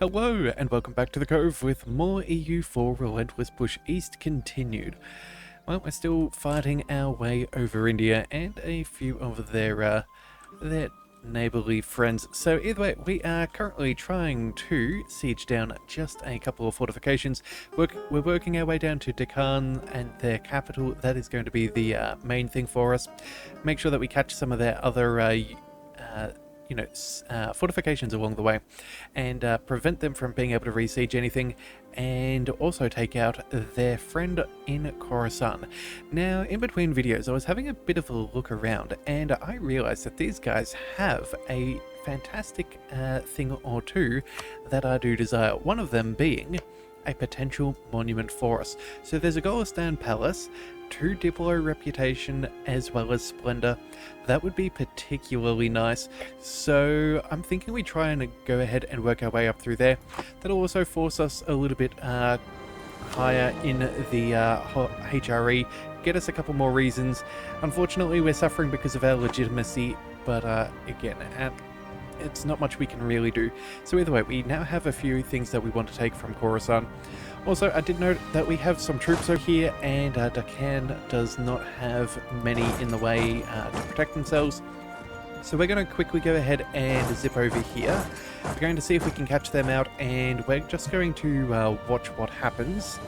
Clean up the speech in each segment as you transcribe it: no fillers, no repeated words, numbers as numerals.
Hello and welcome back to the Cove with more EU4 Relentless Push East continued. Well, we're still fighting our way over India and a few of their neighbourly friends. So either way, we are currently trying to siege down just a couple of fortifications. We're working our way down to Deccan and their capital. That is going to be the main thing for us. Make sure that we catch some of their other fortifications along the way and prevent them from being able to re-siege anything, and also take out their friend in Khorasan. Now, in between videos, I was having a bit of a look around and I realized that these guys have a fantastic thing or two that I do desire. One of them being a potential monument for us. So there's a Golistan Palace, 2 Diplo reputation, as well as splendor. That would be particularly nice. So I'm thinking we try and go ahead and work our way up through there. That'll also force us a little bit higher in the HRE, get us a couple more reasons. Unfortunately, we're suffering because of our legitimacy, but again, it's not much we can really do. So either way, we now have a few things that we want to take from Khorasan. Also, I did note that we have some troops over here, and Deccan does not have many in the way to protect themselves. So we're going to quickly go ahead and zip over here. We're going to see if we can catch them out, and we're just going to watch what happens.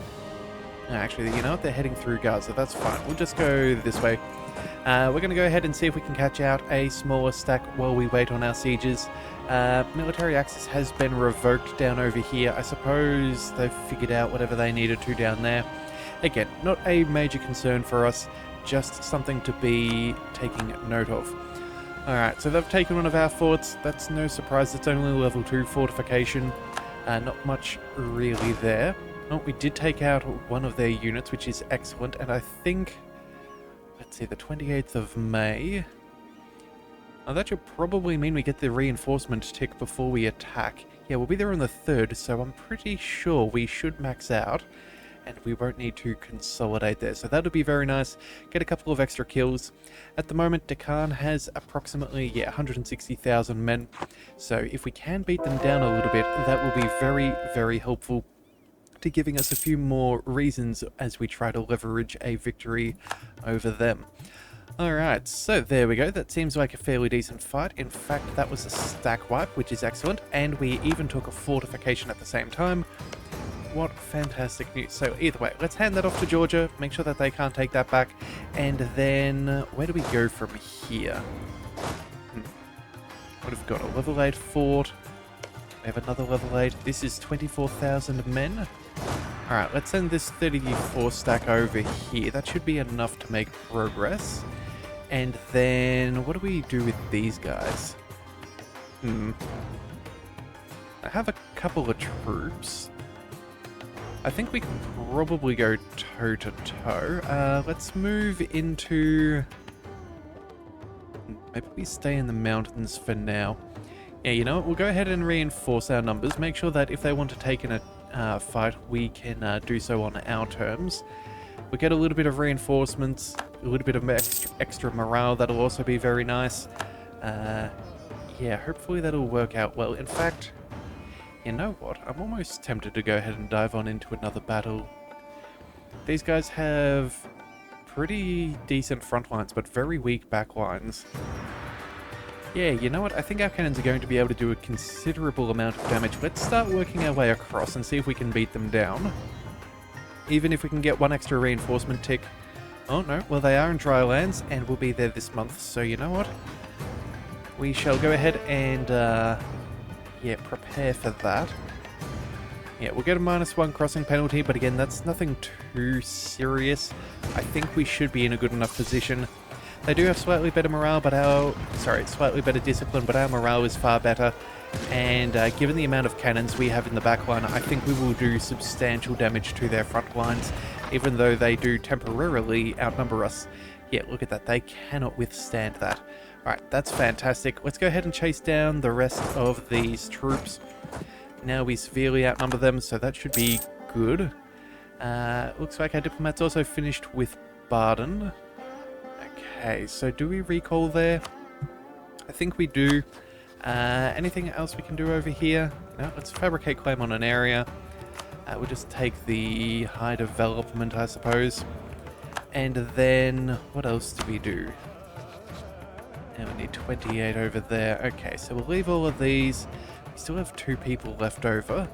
Actually, you know what? They're heading through Gaza. That's fine. We'll just go this way. We're going to go ahead and see if we can catch out a smaller stack while we wait on our sieges. Military access has been revoked down over here. I suppose they've figured out whatever they needed to down there. Again, not a major concern for us, just something to be taking note of. Alright, so they've taken one of our forts. That's no surprise, it's only level 2 fortification. Not much really there. Oh, we did take out one of their units, which is excellent, and I think, let's see, the 28th of May. Oh, that should probably mean we get the reinforcement tick before we attack. Yeah, we'll be there on the 3rd, so I'm pretty sure we should max out, and we won't need to consolidate there. So that'll be very nice. Get a couple of extra kills. At the moment, Deccan has approximately, 160,000 men. So if we can beat them down a little bit, that will be very, very helpful to giving us a few more reasons as we try to leverage a victory over them. Alright, so there we go. That seems like a fairly decent fight. In fact, that was a stack wipe, which is excellent, and we even took a fortification at the same time. What fantastic news. So either way, let's hand that off to Georgia, make sure that they can't take that back, and then where do we go from here? What have we got? A level 8 fort. We have another level 8. This is 24,000 men. Alright, let's send this 34 stack over here. That should be enough to make progress. And then, what do we do with these guys? I have a couple of troops. I think we can probably go toe-to-toe. Let's move into... maybe we stay in the mountains for now. Yeah, you know what? We'll go ahead and reinforce our numbers. Make sure that if they want to take in a fight, we can do so on our terms. We get a little bit of reinforcements, a little bit of extra morale. That'll also be very nice. Yeah, hopefully that'll work out well. In fact, you know what? I'm almost tempted to go ahead and dive on into another battle. These guys have pretty decent front lines, but very weak back lines. Yeah, you know what? I think our cannons are going to be able to do a considerable amount of damage. Let's start working our way across and see if we can beat them down. Even if we can get one extra reinforcement tick. Oh no, well they are in dry lands and will be there this month, so you know what? We shall go ahead and, prepare for that. Yeah, we'll get a -1 crossing penalty, but again, that's nothing too serious. I think we should be in a good enough position. They do have slightly better morale, but slightly better discipline, but our morale is far better. And given the amount of cannons we have in the back line, I think we will do substantial damage to their front lines, even though they do temporarily outnumber us. Yeah, look at that. They cannot withstand that. Alright, that's fantastic. Let's go ahead and chase down the rest of these troops. Now we severely outnumber them, so that should be good. Looks like our diplomat's also finished with Baden. Okay, so do we recall there? I think we do. Anything else we can do over here? Now let's fabricate claim on an area. We'll just take the high development, I suppose. And then, what else do we do? And we need 28 over there. Okay, so we'll leave all of these. We still have 2 people left over.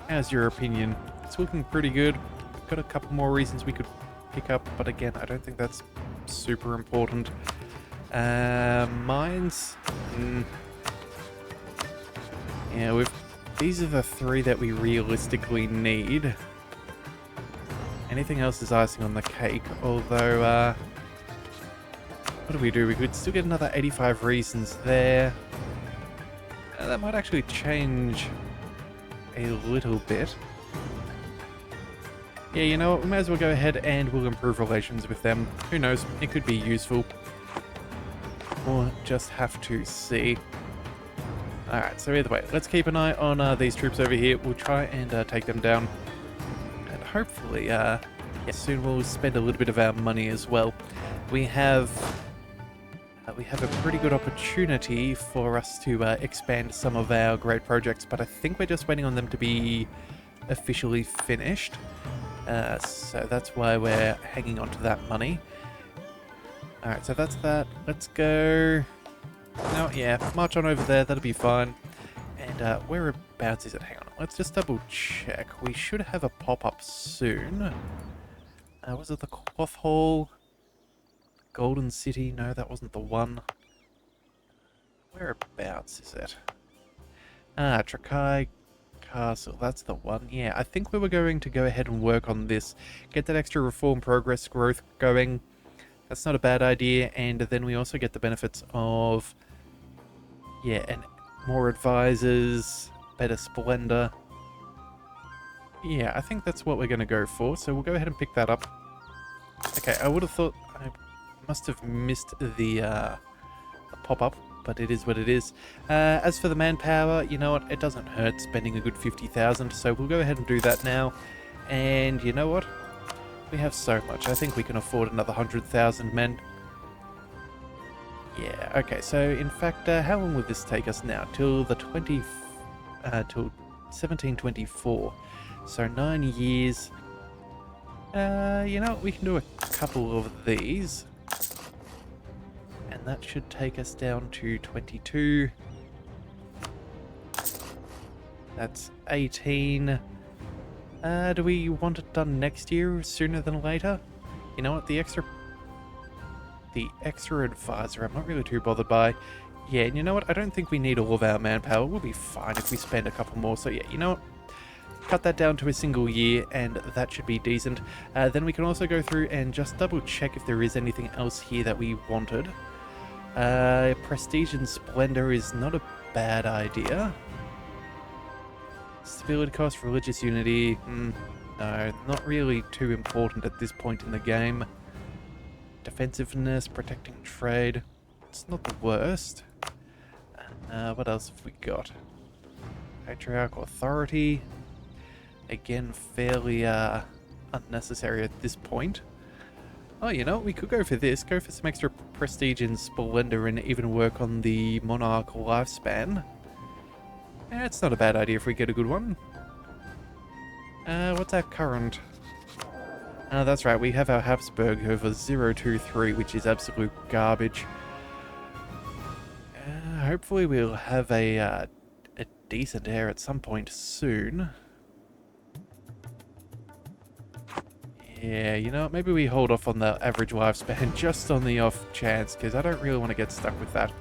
How's your opinion? It's looking pretty good. We've got a couple more reasons we could pick up, but again, I don't think that's super important. Mines? Yeah, these are the 3 that we realistically need. Anything else is icing on the cake, although, what do we do? We could still get another 85 reasons there. That might actually change a little bit. Yeah, you know what? We might as well go ahead and we'll improve relations with them. Who knows? It could be useful. We'll just have to see. Alright, so either way, let's keep an eye on these troops over here. We'll try and take them down. And hopefully, yeah, soon we'll spend a little bit of our money as well. We have a pretty good opportunity for us to expand some of our great projects, but I think we're just waiting on them to be officially finished. So that's why we're hanging on to that money. Alright, so that's that. Let's go... No, yeah, march on over there, that'll be fine. And whereabouts is it? Hang on, let's just double check. We should have a pop-up soon. Was it the Cloth Hall? Golden City? No, that wasn't the one. Whereabouts is it? Trakai Castle, that's the one. Yeah, I think we were going to go ahead and work on this. Get that extra reform progress growth going. That's not a bad idea, and then we also get the benefits of... Yeah, and more advisors, better splendor. Yeah, I think that's what we're going to go for, so we'll go ahead and pick that up. Okay, I would have thought... I must have missed the pop-up, but it is what it is. As for the manpower, you know what? It doesn't hurt spending a good 50,000, so we'll go ahead and do that now. And you know what? We have so much. I think we can afford another 100,000 men. Yeah, okay, so in fact, how long will this take us now? Till the till 1724. So 9 years. You know what? We can do a couple of these. And that should take us down to 22. That's 18. Do we want it done next year, sooner than later? You know what, the extra advisor, I'm not really too bothered by. Yeah, and you know what, I don't think we need all of our manpower. We'll be fine if we spend a couple more. So yeah, you know what, cut that down to a single year, and that should be decent. Then we can also go through and just double check if there is anything else here that we wanted. Prestige and Splendor is not a bad idea. Stability cost, religious unity, no, not really too important at this point in the game. Defensiveness, protecting trade, it's not the worst. What else have we got? Patriarchal authority, again fairly unnecessary at this point. Oh, you know, we could go for this, go for some extra prestige and splendor and even work on the monarchical lifespan. Yeah, it's not a bad idea if we get a good one. What's our current? That's right, we have our Habsburg over 023, which is absolute garbage. Hopefully we'll have a decent heir at some point soon. Yeah, you know, maybe we hold off on the average lifespan just on the off chance, because I don't really want to get stuck with that.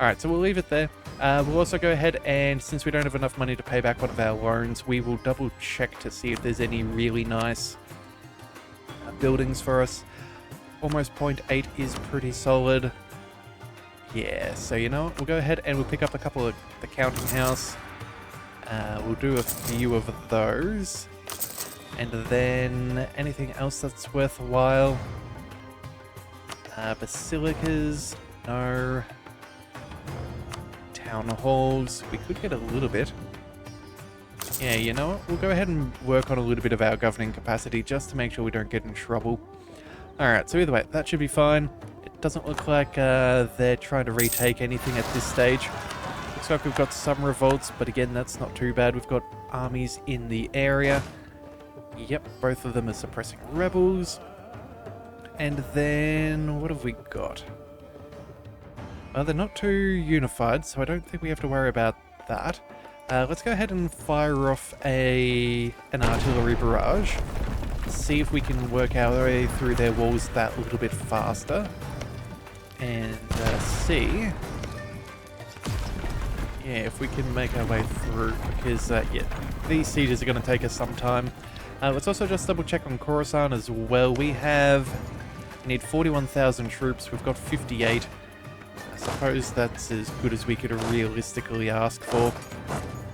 Alright, so we'll leave it there. We'll also go ahead and, since we don't have enough money to pay back one of our loans, we will double check to see if there's any really nice buildings for us. Almost 0.8 is pretty solid. Yeah, so you know what, we'll go ahead and we'll pick up a couple of the counting house. We'll do a few of those. And then anything else that's worthwhile. Basilicas, no. Town halls, we could get a little bit. Yeah, you know what, we'll go ahead and work on a little bit of our governing capacity just to make sure we don't get in trouble. Alright, so either way, that should be fine. It doesn't look like they're trying to retake anything at this stage. looks like we've got some revolts, but again, that's not too bad. We've got armies in the area. Yep, both of them are suppressing rebels. And then, what have we got? They're not too unified, so I don't think we have to worry about that. Let's go ahead and fire off an artillery barrage. See if we can work our way through their walls that little bit faster. And see... yeah, if we can make our way through, because, yeah, these sieges are going to take us some time. Let's also just double check on Khorasan as well. We need 41,000 troops. We've got 58. I suppose that's as good as we could realistically ask for.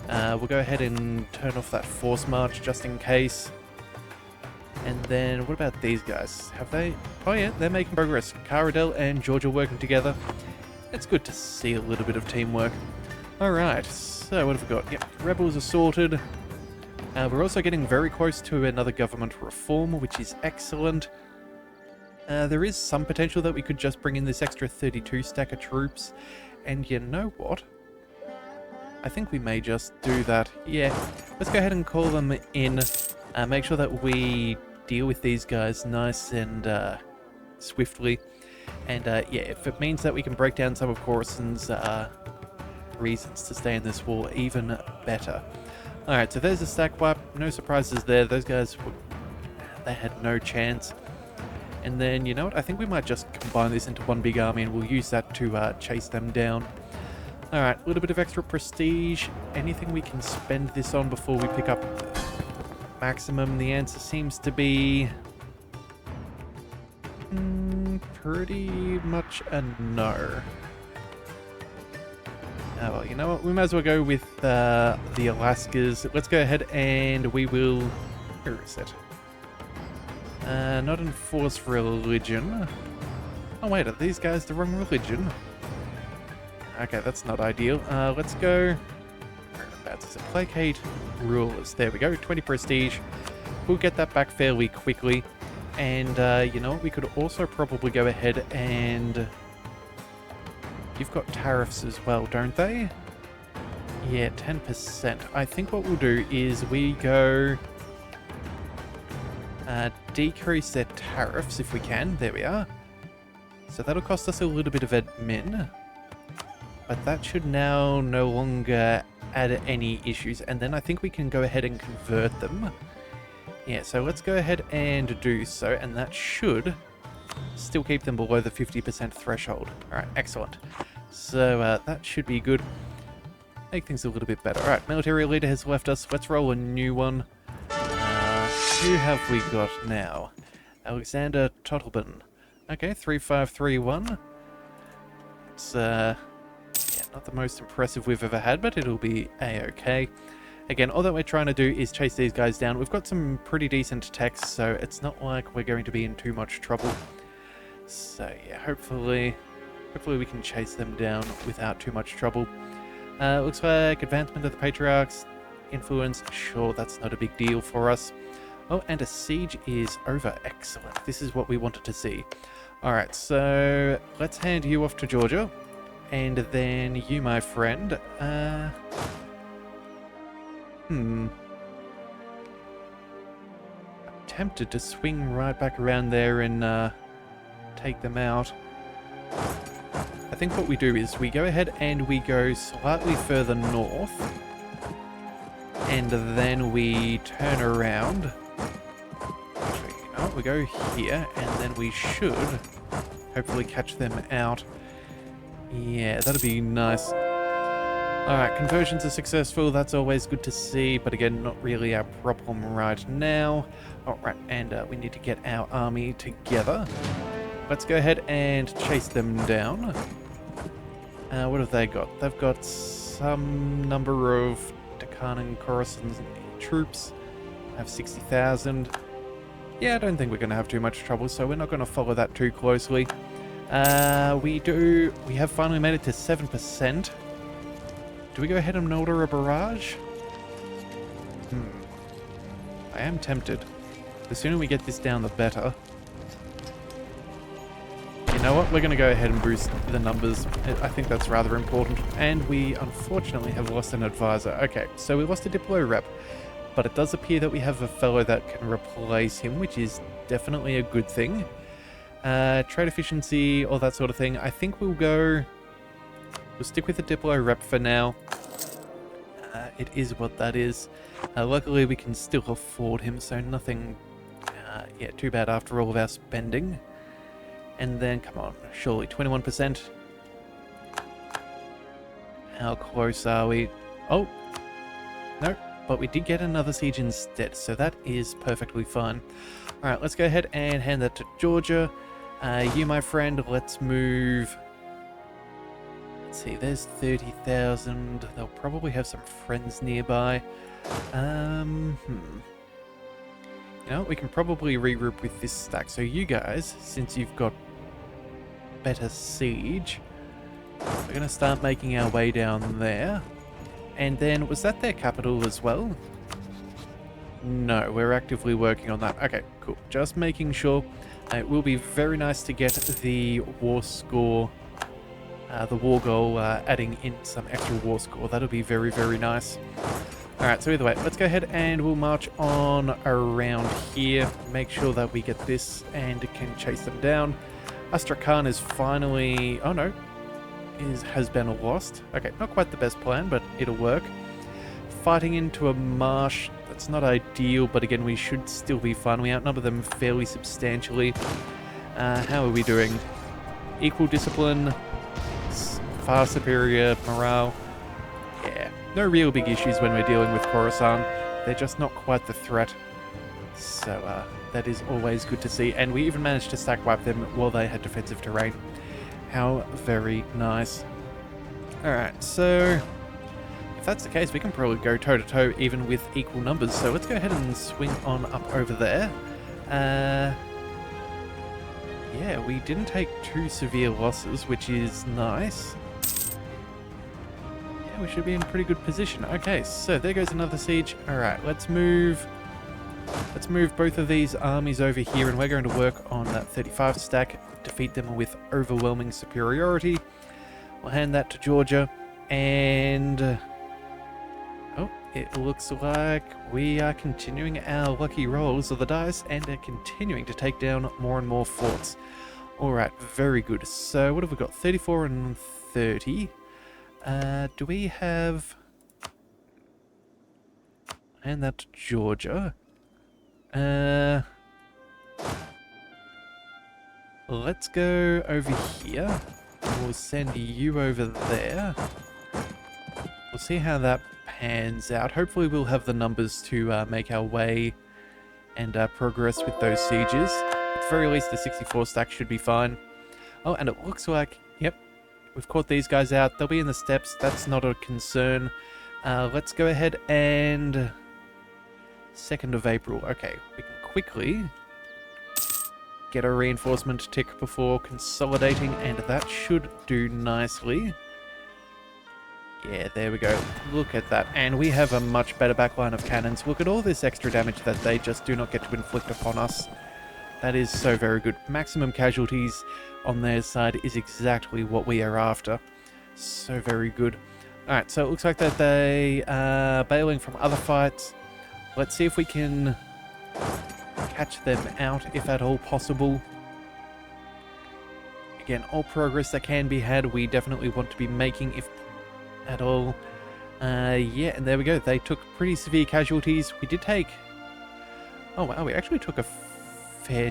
We'll go ahead and turn off that force march just in case. And then, what about these guys? Have they... oh yeah, they're making progress. Caradel and Georgia working together. It's good to see a little bit of teamwork. Alright, so what have we got? Yep, rebels are sorted. We're also getting very close to another government reform, which is excellent. There is some potential that we could just bring in this extra 32 stack of troops. And you know what? I think we may just do that. Yeah, let's go ahead and call them in. Make sure that we deal with these guys nice and swiftly. And yeah, if it means that we can break down some of Khorasan's reasons to stay in this war, even better. Alright, so there's a stack wipe. No surprises there. Those guys, they had no chance. And then, you know what? I think we might just combine this into one big army and we'll use that to chase them down. Alright, a little bit of extra prestige. Anything we can spend this on before we pick up maximum? The answer seems to be... pretty much a no. Oh, well, you know what? We might as well go with the Alaskas. Let's go ahead and we will... where is it? Not enforce religion. Oh wait, are these guys the wrong religion? Okay, that's not ideal. Let's go... whereabouts is it? Placate rulers. There we go, 20 prestige. We'll get that back fairly quickly. And you know what? We could also probably go ahead and... you've got tariffs as well, don't they? Yeah, 10%. I think what we'll do is we go... decrease their tariffs if we can. There we are. So that'll cost us a little bit of admin. But that should now no longer add any issues. And then I think we can go ahead and convert them. Yeah, so let's go ahead and do so. And that should still keep them below the 50% threshold. Alright, excellent. So that should be good. Make things a little bit better. Alright, military leader has left us. Let's roll a new one. Who have we got now? Alexander Tottleben. Okay, 3531. It's yeah, not the most impressive we've ever had, but it'll be a-okay. Again, all that we're trying to do is chase these guys down. We've got some pretty decent techs, so it's not like we're going to be in too much trouble. So yeah, hopefully we can chase them down without too much trouble. Looks like advancement of the Patriarchs. Influence, sure, that's not a big deal for us. Oh, and a siege is over. Excellent. This is what we wanted to see. Alright, so let's hand you off to Georgia. And then you, my friend. I'm tempted to swing right back around there and take them out. I think what we do is we go ahead and we go slightly further north. And then we turn around. Actually, you know what? We go here, and then we should hopefully catch them out. Yeah, that'd be nice. Alright, conversions are successful. That's always good to see, but again, not really our problem right now. Alright, and we need to get our army together. Let's go ahead and chase them down. What have they got? They've got some number of Deccan and Khorasan troops. I have 60,000. Yeah, I don't think we're going to have too much trouble, so we're not going to follow that too closely. We have finally made it to 7%. Do we go ahead and order a barrage? I am tempted. The sooner we get this down, the better. You know what? We're going to go ahead and boost the numbers. I think that's rather important. And we unfortunately have lost an advisor. Okay, so we lost a Diplo rep, but it does appear that we have a fellow that can replace him, which is definitely a good thing. Trade efficiency, all that sort of thing. I think we'll stick with the Diplo rep for now. It is what that is. Luckily, we can still afford him, so nothing, yeah, too bad after all of our spending. And then, come on, surely 21%. How close are we? Oh, no, but we did get another siege instead, so that is perfectly fine. All right, let's go ahead and hand that to Georgia. You, my friend, let's move. Let's see, there's 30,000. They'll probably have some friends nearby. You know, we can probably regroup with this stack. So you guys, since you've got better siege, we're going to start making our way down there. And then, was that their capital as well? No, we're actively working on that. Okay, cool. Just making sure. It will be very nice to get the war score, the war goal, adding in some extra war score. That'll be very, very nice. Alright, so either way, let's go ahead and we'll march on around here. Make sure that we get this and can chase them down. Astrakhan is finally... oh no. Has been lost. Okay, not quite the best plan, but it'll work. Fighting into a marsh, that's not ideal, but again, we should still be fine. We outnumber them fairly substantially. How are we doing? Equal discipline, far superior morale. Yeah, no real big issues when we're dealing with Khorasan. They're just not quite the threat. So that is always good to see. And we even managed to stack wipe them while they had defensive terrain. How very nice. Alright, so if that's the case, we can probably go toe-to-toe even with equal numbers. So let's go ahead and swing on up over there. Yeah, we didn't take too severe losses, which is nice. Yeah, we should be in pretty good position. Okay, so there goes another siege. Alright, let's move both of these armies over here, and we're going to work on that 35 stack. Defeat them with overwhelming superiority. We'll hand that to Georgia, and oh, it looks like we are continuing our lucky rolls of the dice and are continuing to take down more and more forts. Alright, very good. So what have we got? 34 and 30. Do we have... hand that to Georgia. Let's go over here. We'll send you over there. We'll see how that pans out. Hopefully we'll have the numbers to make our way and progress with those sieges. At the very least, the 64 stack should be fine. Oh, and it looks like, yep, we've caught these guys out. They'll be in the steppes. That's not a concern. Let's go ahead and... 2nd of April. Okay, we can quickly get a reinforcement tick before consolidating, and that should do nicely. Yeah, there we go. Look at that. And we have a much better backline of cannons. Look at all this extra damage that they just do not get to inflict upon us. That is so very good. Maximum casualties on their side is exactly what we are after. So very good. Alright, so it looks like that they are bailing from other fights. Let's see if we can catch them out, if at all possible. Again, all progress that can be had, we definitely want to be making, if at all. Yeah, and there we go. They took pretty severe casualties. We did take... oh wow, we actually took a fair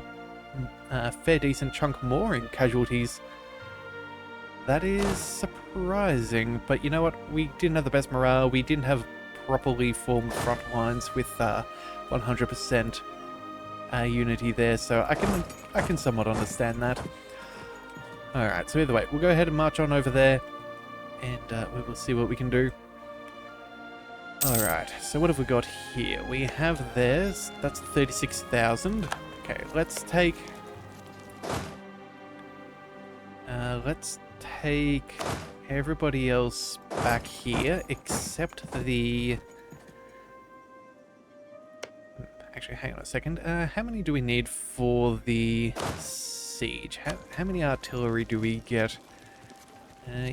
decent chunk more in casualties. That is surprising, but you know what? We didn't have the best morale. We didn't have properly formed front lines with 100% unity there, so I can somewhat understand that. Alright, so either way, we'll go ahead and march on over there, and we will see what we can do. Alright, so what have we got here? We have theirs, that's 36,000. Okay, let's take everybody else back here, except the... actually, hang on a second. How many do we need for the siege. How many artillery do we get?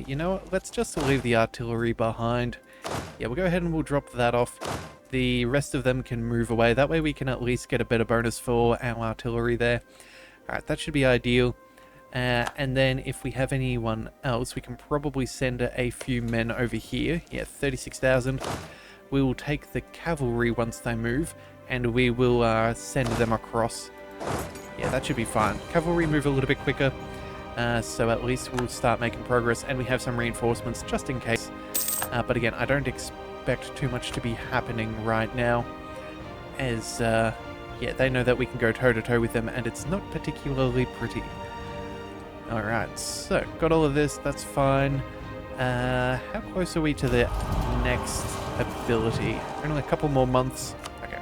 You know what? Let's just leave the artillery behind. Yeah, we'll go ahead and we'll drop that off. The rest of them can move away. That way we can at least get a better bonus for our artillery there. Alright, that should be ideal. And then if we have anyone else, we can probably send a few men over here. Yeah, 36,000. We will take the cavalry once they move, and we will send them across. Yeah, that should be fine. Cavalry move a little bit quicker, so at least we'll start making progress, and we have some reinforcements just in case. But again, I don't expect too much to be happening right now, as yeah, they know that we can go toe-to-toe with them, and it's not particularly pretty. Alright, so, got all of this, that's fine. How close are we to the next ability? Only a couple more months. Okay.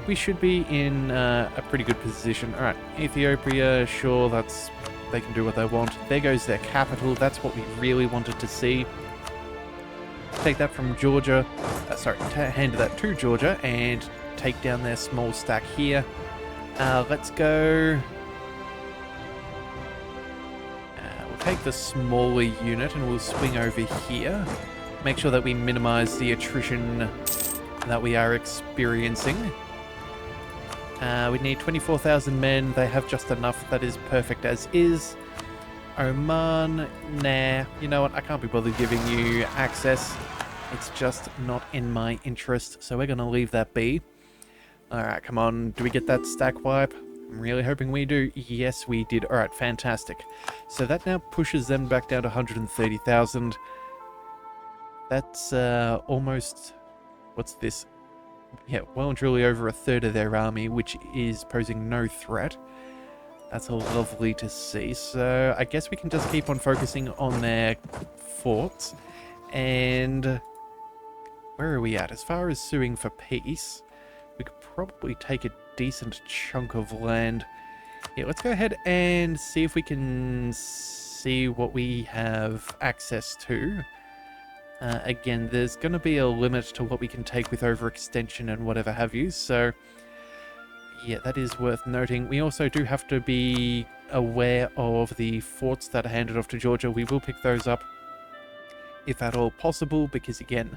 We should be in a pretty good position. Alright, Ethiopia, sure, they can do what they want. There goes their capital, that's what we really wanted to see. Take that from Georgia, hand that to Georgia, and take down their small stack here. Let's go... take the smaller unit and we'll swing over here. Make sure that we minimize the attrition that we are experiencing. We need 24,000 men. They have just enough. That is perfect as is. Oman, nah. You know what? I can't be bothered giving you access. It's just not in my interest, so we're going to leave that be. Alright, come on. Do we get that stack wipe? I'm really hoping we do. Yes, we did. Alright, fantastic. So that now pushes them back down to 130,000. That's almost... What's this? Yeah, well and truly over a third of their army, which is posing no threat. That's lovely to see. So I guess we can just keep on focusing on their forts. And where are we at? As far as suing for peace, we could probably take a decent chunk of land. Yeah, let's go ahead and see if we can see what we have access to. Again, there's going to be a limit to what we can take with overextension and whatever have you, so yeah, that is worth noting. We also do have to be aware of the forts that are handed off to Georgia. We will pick those up if at all possible, because again,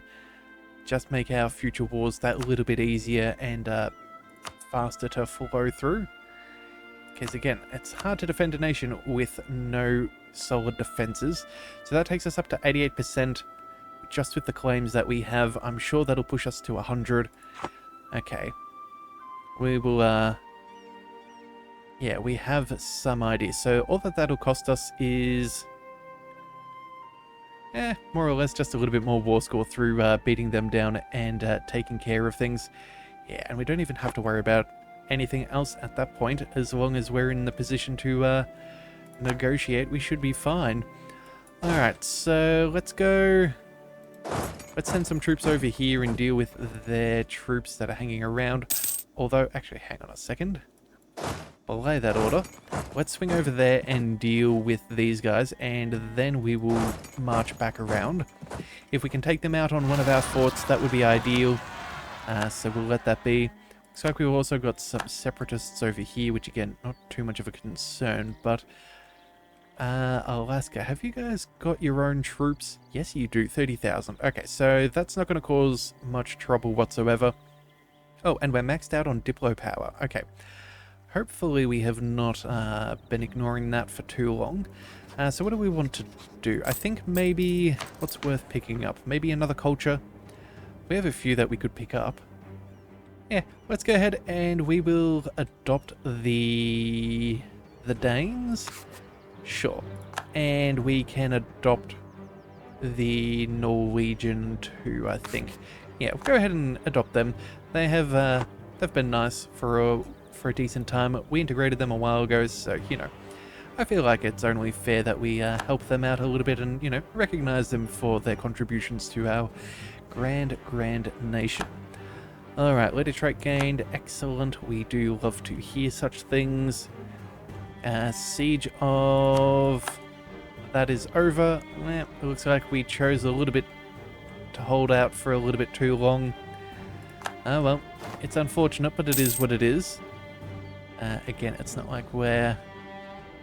just make our future wars that little bit easier and faster to flow through. Because again, it's hard to defend a nation with no solid defenses. So that takes us up to 88% just with the claims that we have. I'm sure that'll push us to 100. Okay. We will, yeah, we have some idea. So all that'll cost us is... more or less just a little bit more war score through beating them down and taking care of things. Yeah, and we don't even have to worry about anything else at that point. As long as we're in the position to negotiate, we should be fine. Alright, so let's go... Let's send some troops over here and deal with their troops that are hanging around. Although, actually, hang on a second. Belay that order. Let's swing over there and deal with these guys, and then we will march back around. If we can take them out on one of our forts, that would be ideal. So we'll let that be. Looks like we've also got some separatists over here, which again, not too much of a concern, but... Alaska, have you guys got your own troops? Yes, you do, 30,000. Okay, so that's not going to cause much trouble whatsoever. Oh, and we're maxed out on Diplo power. Okay. Hopefully we have not been ignoring that for too long. So what do we want to do? I think maybe... What's worth picking up? Maybe another culture? We have a few that we could pick up. Yeah, let's go ahead and we will adopt the Danes. Sure. And we can adopt the Norwegian too, I think. Yeah, we'll go ahead and adopt them. They have, they've been nice for a decent time. We integrated them a while ago, so, you know, I feel like it's only fair that we help them out a little bit and, you know, recognize them for their contributions to our grand nation. Alright, leader trait gained. Excellent. We do love to hear such things. Siege of... That is over. Well, it looks like we chose a little bit to hold out for a little bit too long. Oh well, it's unfortunate, but it is what it is. Again, it's not like we're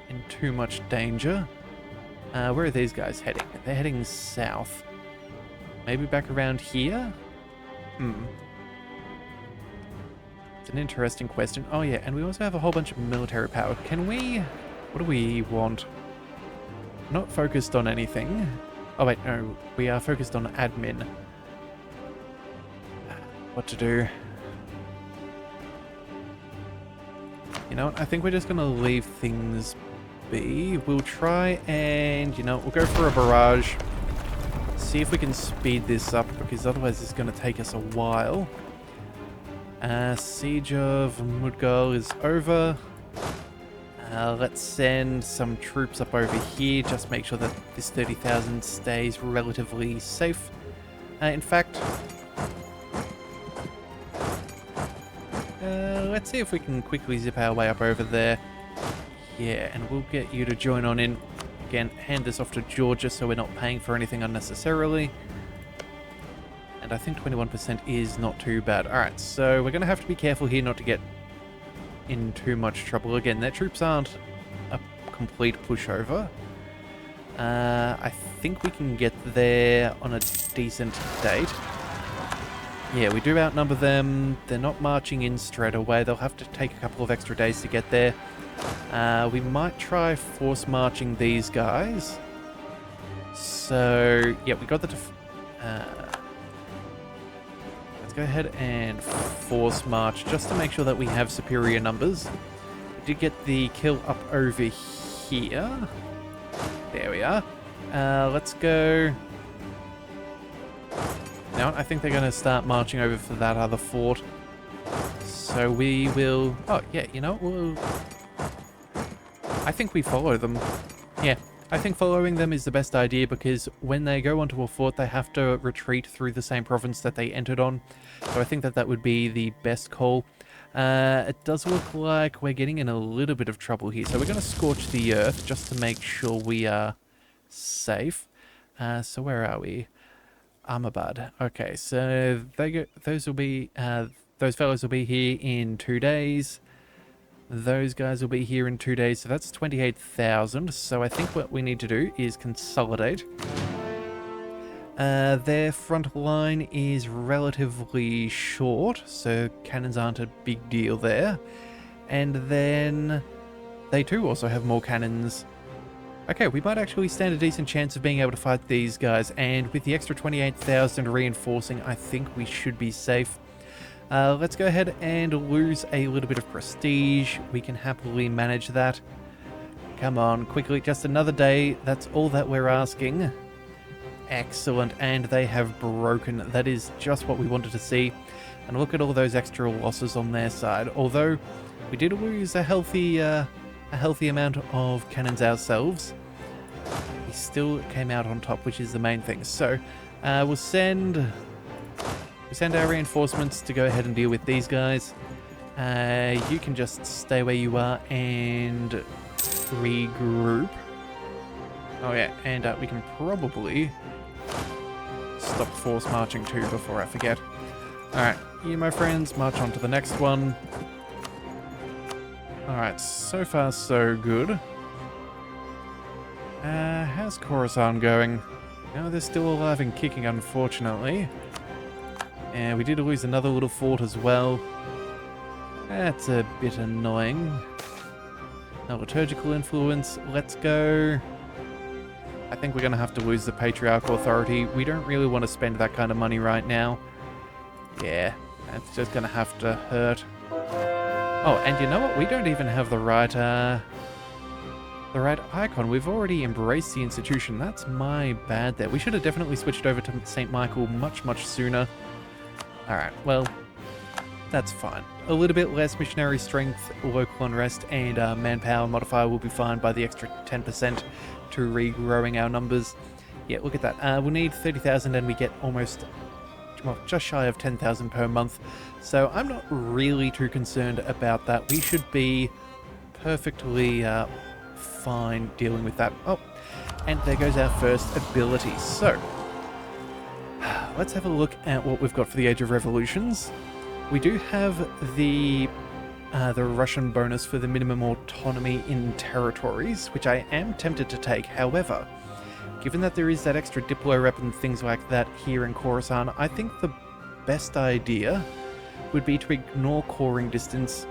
in too much danger. Where are these guys heading? They're heading south. Maybe back around here? It's an interesting question. Oh yeah, and we also have a whole bunch of military power. Can we... What do we want? Not focused on anything. Oh wait, no. We are focused on admin. What to do? You know what? I think we're just going to leave things be. We'll try and, you know, we'll go for a barrage. See if we can speed this up, because otherwise it's going to take us a while. Siege of Mudgal is over. Let's send some troops up over here. Just make sure that this 30,000 stays relatively safe. In fact, let's see if we can quickly zip our way up over there. Yeah, and we'll get you to join on in. Again, hand this off to Georgia so we're not paying for anything unnecessarily. And I think 21% is not too bad. Alright, so we're going to have to be careful here not to get in too much trouble. Again, their troops aren't a complete pushover. I think we can get there on a decent date. Yeah, we do outnumber them. They're not marching in straight away. They'll have to take a couple of extra days to get there. We might try force marching these guys. So, yeah, we got the... let's go ahead and force march just to make sure that we have superior numbers. We did get the kill up over here. There we are. Let's go... No, I think they're going to start marching over for that other fort. So we will... Oh, yeah, you know, we'll... I think we follow them. Yeah, I think following them is the best idea, because when they go onto a fort, they have to retreat through the same province that they entered on. So I think that that would be the best call. It does look like we're getting in a little bit of trouble here. So we're going to scorch the earth just to make sure we are safe. So where are we? Ahmedabad. Okay, so those fellows will be here in 2 days. Those guys will be here in 2 days, so that's 28,000. So I think what we need to do is consolidate. Their front line is relatively short, so cannons aren't a big deal there. And then they too also have more cannons. Okay, we might actually stand a decent chance of being able to fight these guys, and with the extra 28,000 reinforcing, I think we should be safe. Let's go ahead and lose a little bit of prestige. We can happily manage that. Come on, quickly, just another day. That's all that we're asking. Excellent, and they have broken. That is just what we wanted to see. And look at all those extra losses on their side. Although we did lose a healthy amount of cannons ourselves, we still came out on top, which is the main thing. So we'll send our reinforcements to go ahead and deal with these guys. You can just stay where you are and regroup. Oh yeah, and we can probably stop force marching too before I forget. Alright, you my friends, march on to the next one. Alright, so far so good. How's Khorasan going? No, they're still alive and kicking, unfortunately. And we did lose another little fort as well. That's a bit annoying. No liturgical influence. Let's go. I think we're going to have to lose the Patriarchal Authority. We don't really want to spend that kind of money right now. Yeah, that's just going to have to hurt. Oh, and you know what? We don't even have the right icon. We've already embraced the institution. That's my bad there. We should have definitely switched over to St. Michael much, much sooner. Alright, well, that's fine. A little bit less missionary strength, local unrest, and manpower modifier will be fine by the extra 10% to regrowing our numbers. Yeah, look at that. We'll need 30,000 and we get almost, well, just shy of 10,000 per month. So I'm not really too concerned about that. We should be perfectly fine dealing with that. Oh, and there goes our first ability. So, let's have a look at what we've got for the Age of Revolutions. We do have the the Russian bonus for the minimum autonomy in territories, which I am tempted to take. However, given that there is that extra Diplo rep and things like that here in Khorasan, I think the best idea would be to ignore coring distance.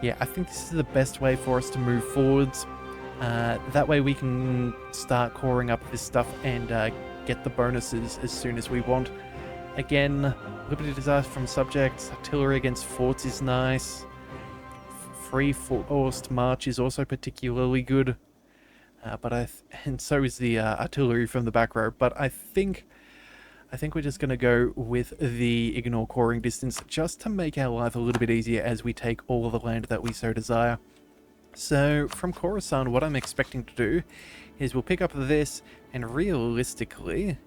Yeah, I think this is the best way for us to move forwards. That way we can start coring up this stuff and get the bonuses as soon as we want. Again, Liberty Disaster from subjects, artillery against forts is nice. Free forced march is also particularly good. And so is the artillery from the back row. But I think we're just going to go with the ignore coring distance just to make our life a little bit easier as we take all of the land that we so desire. So from Khorasan, what I'm expecting to do is we'll pick up this, and realistically,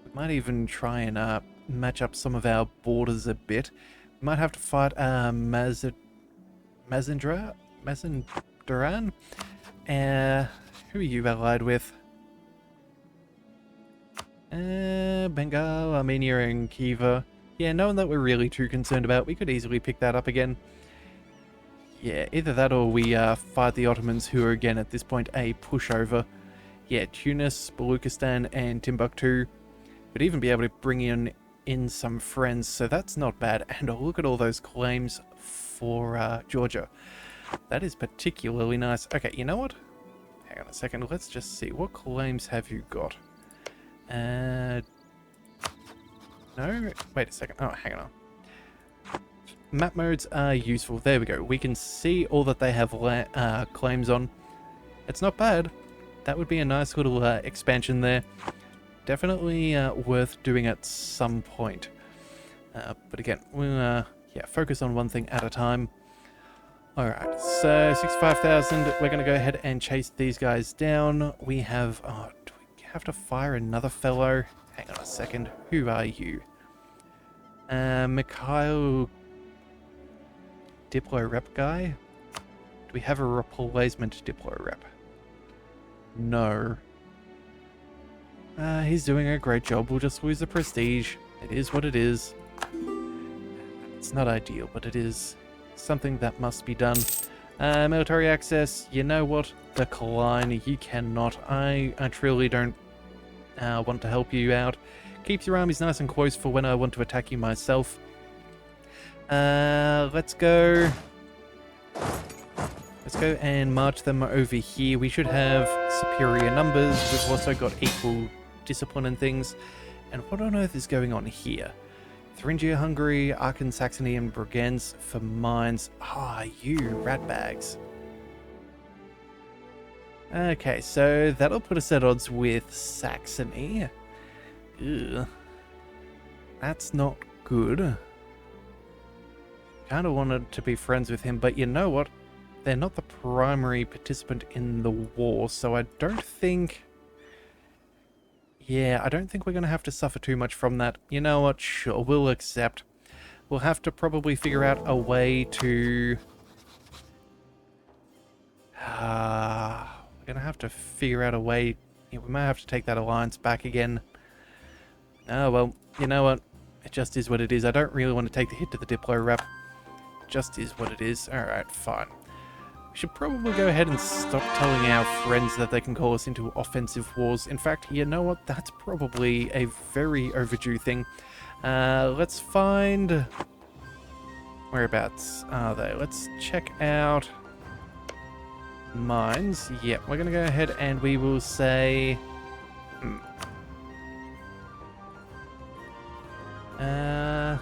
we might even try and match up some of our borders a bit. We might have to fight Mazandaran? Who are you allied with? Bengal, Armenia, and Khiva. Yeah, knowing that we're really too concerned about, we could easily pick that up again. Yeah, either that or we fight the Ottomans, who are again at this point a pushover. Yeah, Tunis, Baluchistan, and Timbuktu. We'd even be able to bring in some friends, so that's not bad. And oh, look at all those claims for Georgia. That is particularly nice. Okay, you know what? Hang on a second, let's just see. What claims have you got? No? Wait a second. Oh, hang on. Map modes are useful. There we go. We can see all that they have claims on. It's not bad. That would be a nice little expansion there. Definitely worth doing at some point. But again, we'll focus on one thing at a time. Alright, so 65,000. We're going to go ahead and chase these guys down. We have... Oh, do we have to fire another fellow? Hang on a second. Who are you? Mikhail... Diplo rep guy? Do we have a replacement Diplo rep? No. He's doing a great job. We'll just lose the prestige. It is what it is. It's not ideal, but it is something that must be done. Military access. You know what? Decline. You cannot. I truly don't want to help you out. Keeps your armies nice and close for when I want to attack you myself. Let's go and march them over here. We should have superior numbers. We've also got equal discipline and things. And what on earth is going on here? Thuringia, Hungary, Aachen, Saxony, and Bregenz for mines. Ah, you ratbags. Okay, so that'll put us at odds with Saxony. Ugh. That's not good. Kind of wanted to be friends with him, but you know what? They're not the primary participant in the war, so I don't think... Yeah, I don't think we're going to have to suffer too much from that. You know what? Sure, we'll accept. We'll have to probably figure out a way to... we're going to have to figure out a way... Yeah, we might have to take that alliance back again. Oh, well, you know what? It just is what it is. I don't really want to take the hit to the Diplo rep. Just is what it is. Alright, fine. We should probably go ahead and stop telling our friends that they can call us into offensive wars. In fact, you know what? That's probably a very overdue thing. Let's find... Whereabouts are they? Let's check out... Mines. Yep, we're going to go ahead and we will say... Our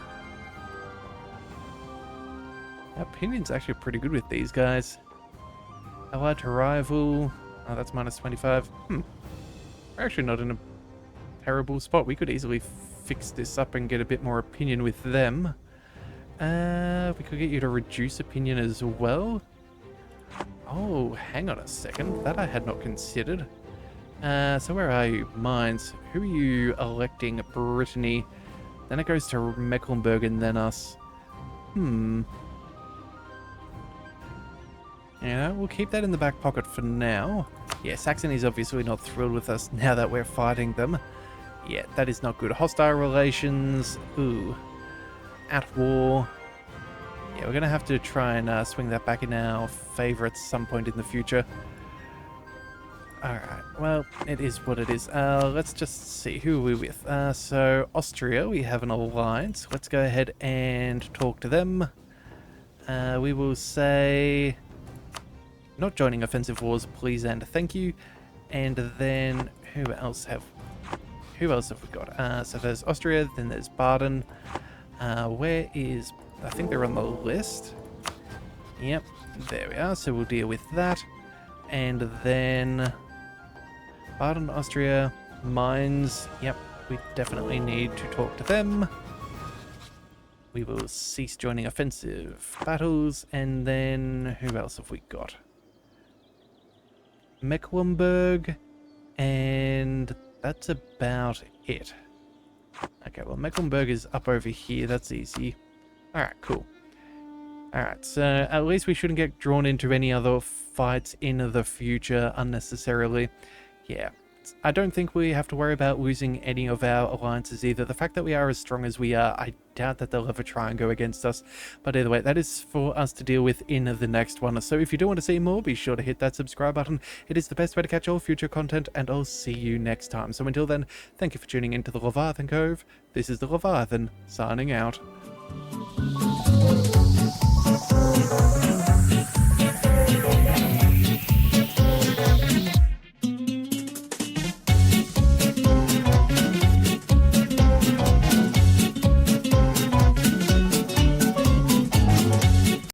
opinion's actually pretty good with these guys. Allied to rival. Oh, that's minus 25. We're actually not in a terrible spot. We could easily fix this up and get a bit more opinion with them. We could get you to reduce opinion as well. Oh, hang on a second. That I had not considered. So where are you? Mines. Who are you electing? Brittany. Then it goes to Mecklenburg and then us. Yeah, we'll keep that in the back pocket for now. Yeah, Saxony's obviously not thrilled with us now that we're fighting them. Yeah, that is not good. Hostile relations. Ooh. At war. Yeah, we're going to have to try and swing that back in our favor at some point in the future. Alright, well, it is what it is. Let's just see, who are we with? So, Austria, we have an alliance. Let's go ahead and talk to them. We will say... not joining offensive wars, please and thank you. And then, who else have we got? So there's Austria, then there's Baden. Where is... I think they're on the list. Yep, there we are, so we'll deal with that. And then... Baden, Austria, mines. Yep, we definitely need to talk to them. We will cease joining offensive battles. And then, who else have we got? Mecklenburg, and that's about it. Okay, well, Mecklenburg is up over here. That's easy. Alright, cool. Alright, so at least we shouldn't get drawn into any other fights in the future unnecessarily. Yeah, I don't think we have to worry about losing any of our alliances either. The fact that we are as strong as we are, I doubt that they'll ever try and go against us. But either way, that is for us to deal with in the next one. So if you do want to see more, be sure to hit that subscribe button. It is the best way to catch all future content, and I'll see you next time. So until then, thank you for tuning into the Leviathan Cove. This is the Leviathan, signing out.